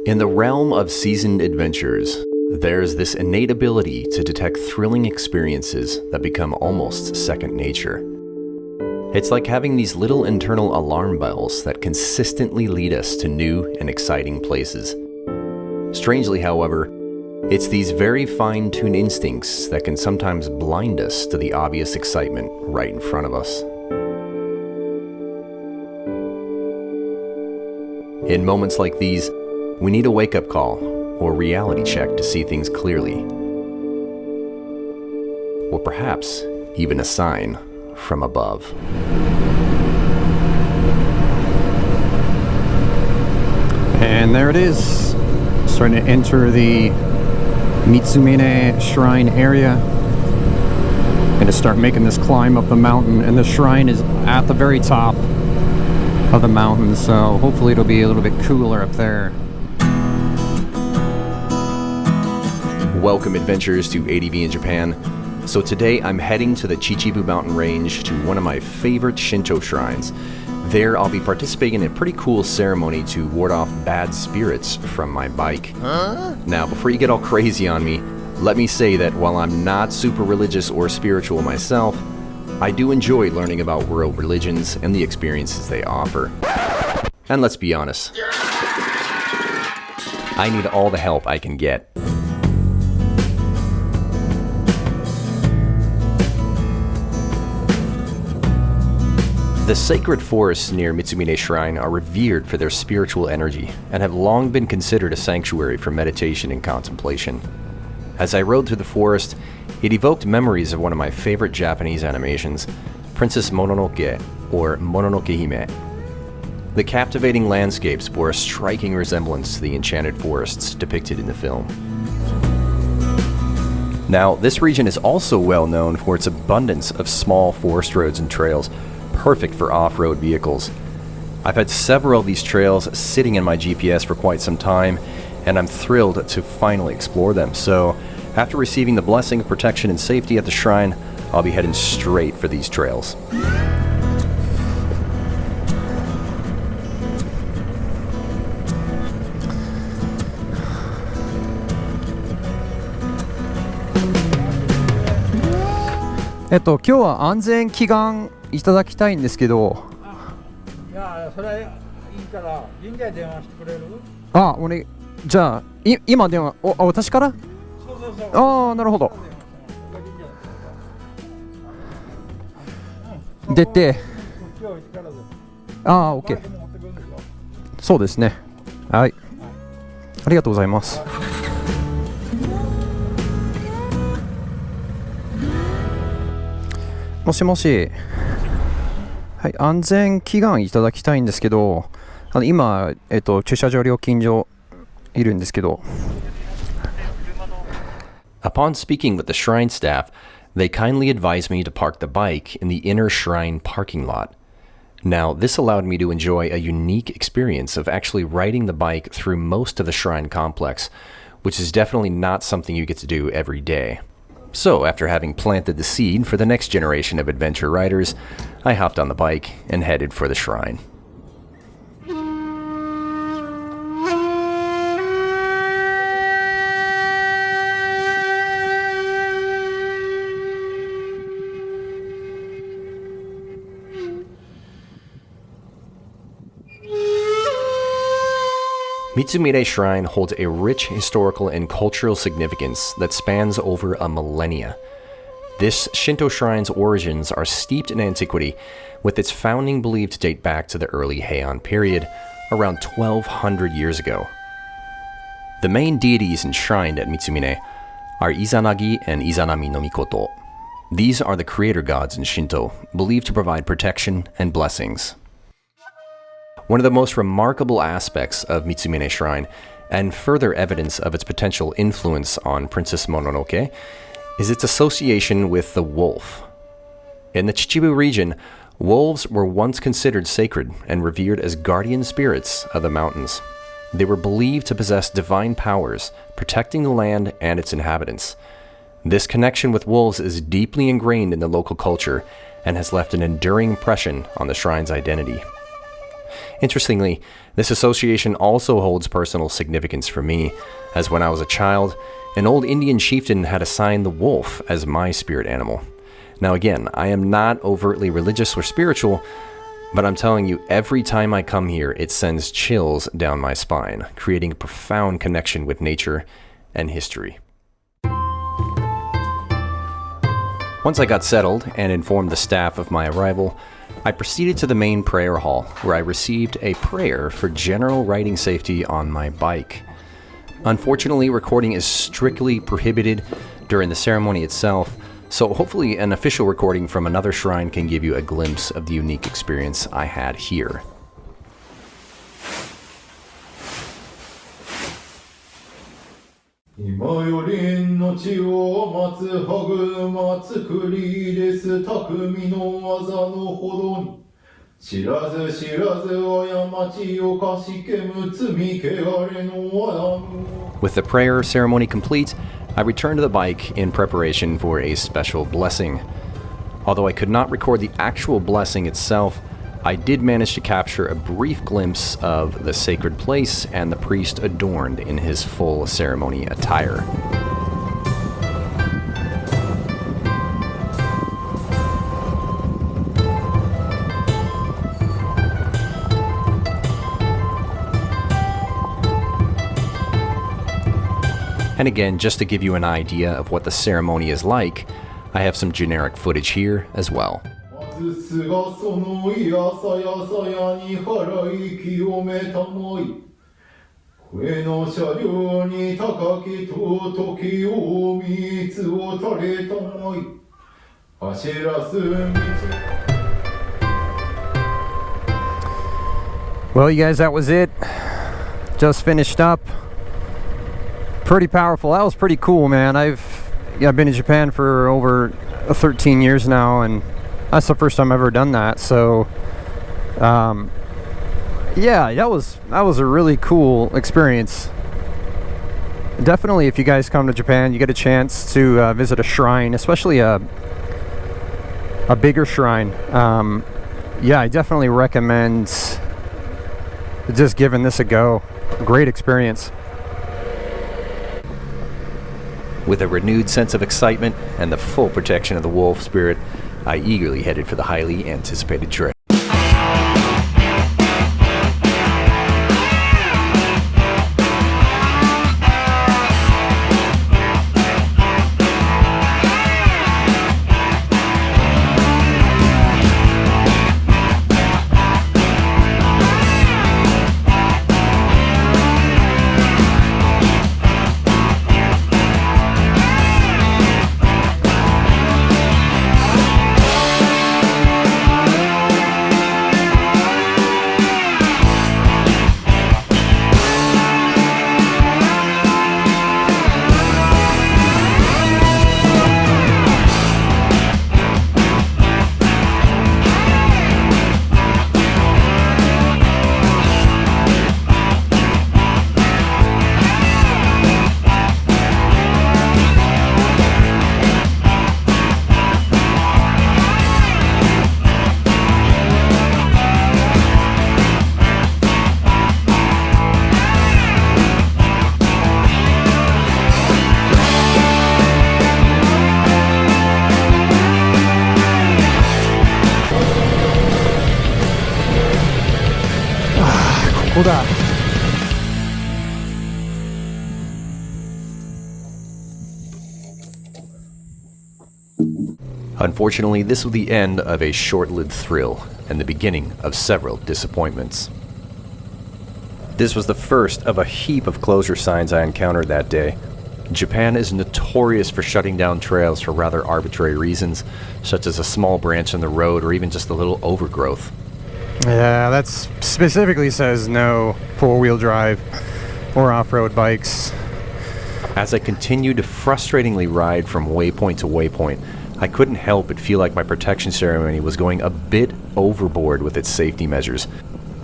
In the realm of seasoned adventures, there's this innate ability to detect thrilling experiences that become almost second nature. It's like having these little internal alarm bells that consistently lead us to new and exciting places. Strangely, however, it's these very fine-tuned instincts that can sometimes blind us to the obvious excitement right in front of us. In moments like these, we need a wake-up call or reality check to see things clearly. Or perhaps even a sign from above. And there it is. Starting to enter the Mitsumine shrine area. Going to start making this climb up the mountain, and the shrine is at the very top of the mountain, so hopefully it'll be a little bit cooler up there. Welcome adventurers to ADV in Japan. So today I'm heading to the Chichibu mountain range to one of my favorite Shinto shrines. There I'll be participating in a pretty cool ceremony to ward off bad spirits from my bike. Now before you get all crazy on me, let me say that while I'm not super religious or spiritual myself, I do enjoy learning about world religions and the experiences they offer. And let's be honest, I need all the help I can get. The sacred forests near Mitsumine Shrine are revered for their spiritual energy and have long been considered a sanctuary for meditation and contemplation. As I rode through the forest, it evoked memories of one of my favorite Japanese animations, Princess Mononoke, or Mononoke Hime. The captivating landscapes bore a striking resemblance to the enchanted forests depicted in the film. Now, this region is also well known for its abundance of small forest roads and trails, perfect for off-road vehicles. I've had several of these trails sitting in my GPS for quite some time, and I'm thrilled to finally explore them. So, after receiving the blessing of protection and safety at the shrine, I'll be heading straight for these trails.今日は安全祈願いただきたいんですけど。いや、それいいから神社に電話してくれる？じゃあ今電話、私から？そう。ああ、なるほど。出て。OK。そうですね。はい。ありがとうございます。もしもし。はい、安全祈願いただきたいんですけど、今、駐車場料金所いるんですけど。Upon speaking with the shrine staff, they kindly advised me to park the bike in the inner shrine parking lot. Now, this allowed me to enjoy a unique experience of actually riding the bike through most of the shrine complex, which is definitely not something you get to do every day. So, after having planted the seed for the next generation of adventure riders, I hopped on the bike and headed for the shrine. Mitsumine Shrine holds a rich historical and cultural significance that spans over a millennia. This Shinto shrine's origins are steeped in antiquity, with its founding believed to date back to the early Heian period, around 1200 years ago. The main deities enshrined at Mitsumine are Izanagi and Izanami no Mikoto. These are the creator gods in Shinto, believed to provide protection and blessings. One of the most remarkable aspects of Mitsumine Shrine, and further evidence of its potential influence on Princess Mononoke, is its association with the wolf. In the Chichibu region, wolves were once considered sacred and revered as guardian spirits of the mountains. They were believed to possess divine powers, protecting the land and its inhabitants. This connection with wolves is deeply ingrained in the local culture and has left an enduring impression on the shrine's identity. Interestingly, this association also holds personal significance for me, as when I was a child, an old Indian chieftain had assigned the wolf as my spirit animal. Now again, I am not overtly religious or spiritual, but I'm telling you, every time I come here, it sends chills down my spine, creating a profound connection with nature and history. Once I got settled and informed the staff of my arrival, I proceeded to the main prayer hall, where I received a prayer for general riding safety on my bike. Unfortunately, recording is strictly prohibited during the ceremony itself, so hopefully an official recording from another shrine can give you a glimpse of the unique experience I had here. With the prayer ceremony complete, I returned to the bike in preparation for a special blessing. Although I could not record the actual blessing itself, I did manage to capture a brief glimpse of the sacred place and the priest adorned in his full ceremony attire. And again, just to give you an idea of what the ceremony is like, I have some generic footage here as well. Well, you guys, that was it. Just finished up. Pretty powerful. That was pretty cool, man. I've been in Japan for over 13 years now, and that's the first time I've ever done that. So yeah, that was a really cool experience. Definitely, if you guys come to Japan, you get a chance to visit a shrine, especially a bigger shrine. Yeah, I definitely recommend just giving this a go. Great experience. With a renewed sense of excitement and the full protection of the wolf spirit, I eagerly headed for the highly anticipated trip. Unfortunately, this was the end of a short-lived thrill and the beginning of several disappointments. This was the first of a heap of closure signs I encountered that day. Japan is notorious for shutting down trails for rather arbitrary reasons, such as a small branch on the road or even just a little overgrowth. Yeah, that specifically says no four-wheel drive or off-road bikes. As I continued to frustratingly ride from waypoint to waypoint, I couldn't help but feel like my protection ceremony was going a bit overboard with its safety measures.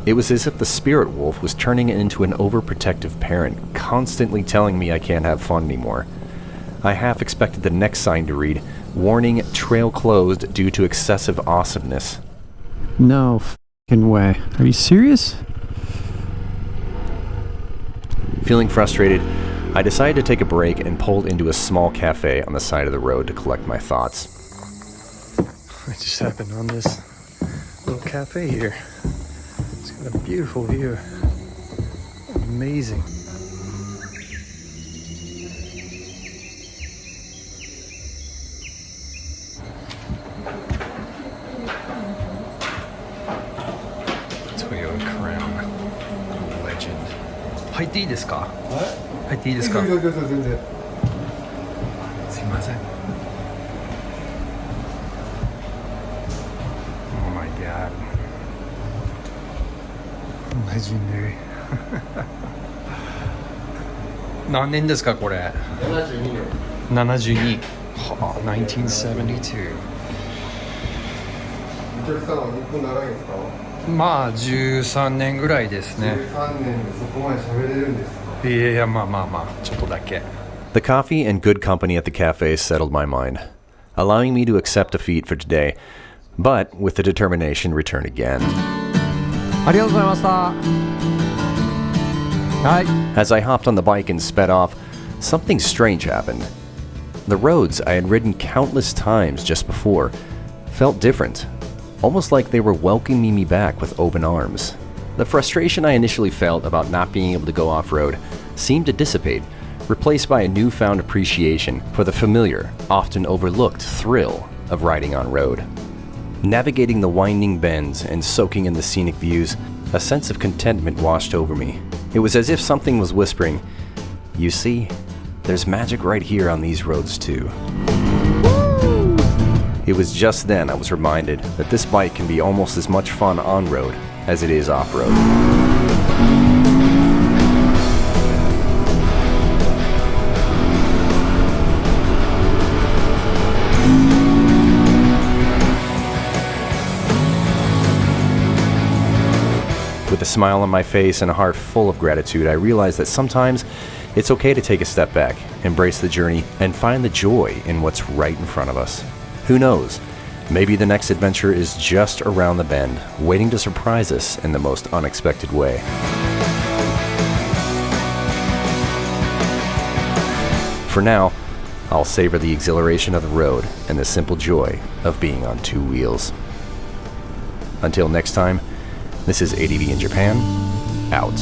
It was as if the spirit wolf was turning into an overprotective parent, constantly telling me I can't have fun anymore. I half expected the next sign to read, "Warning, trail closed due to excessive awesomeness." No way. Are you serious? Feeling frustrated, I decided to take a break and pulled into a small cafe on the side of the road to collect my thoughts. I just happened on this little cafe here. It's got a beautiful view. Amazing. Toyota Crown. Legend. 入っていいですか？入っていいですか？全然。すいません。Oh my god. Legendary. 何年ですかこれ72年。72はあ、1972お客さんは日本長いんですか？まあ13年ぐらいですね。13年でそこまで喋れるんですか？いやまあちょっとだけ。 The coffee and good company at the cafe settled my mind, allowing me to accept defeat for today, but with the determination return again. ありがとうございました。はい。 As I hopped on the bike and sped off, something strange happened. The roads I had ridden countless times just before felt different, almost like they were welcoming me back with open arms. The frustration I initially felt about not being able to go off-road seemed to dissipate, replaced by a newfound appreciation for the familiar, often overlooked thrill of riding on road. Navigating the winding bends and soaking in the scenic views, a sense of contentment washed over me. It was as if something was whispering, "You see, there's magic right here on these roads too." It was just then I was reminded that this bike can be almost as much fun on-road as it is off-road. With a smile on my face and a heart full of gratitude, I realized that sometimes it's okay to take a step back, embrace the journey, and find the joy in what's right in front of us. Who knows? Maybe the next adventure is just around the bend, waiting to surprise us in the most unexpected way. For now, I'll savor the exhilaration of the road and the simple joy of being on two wheels. Until next time, this is ADV in Japan, out.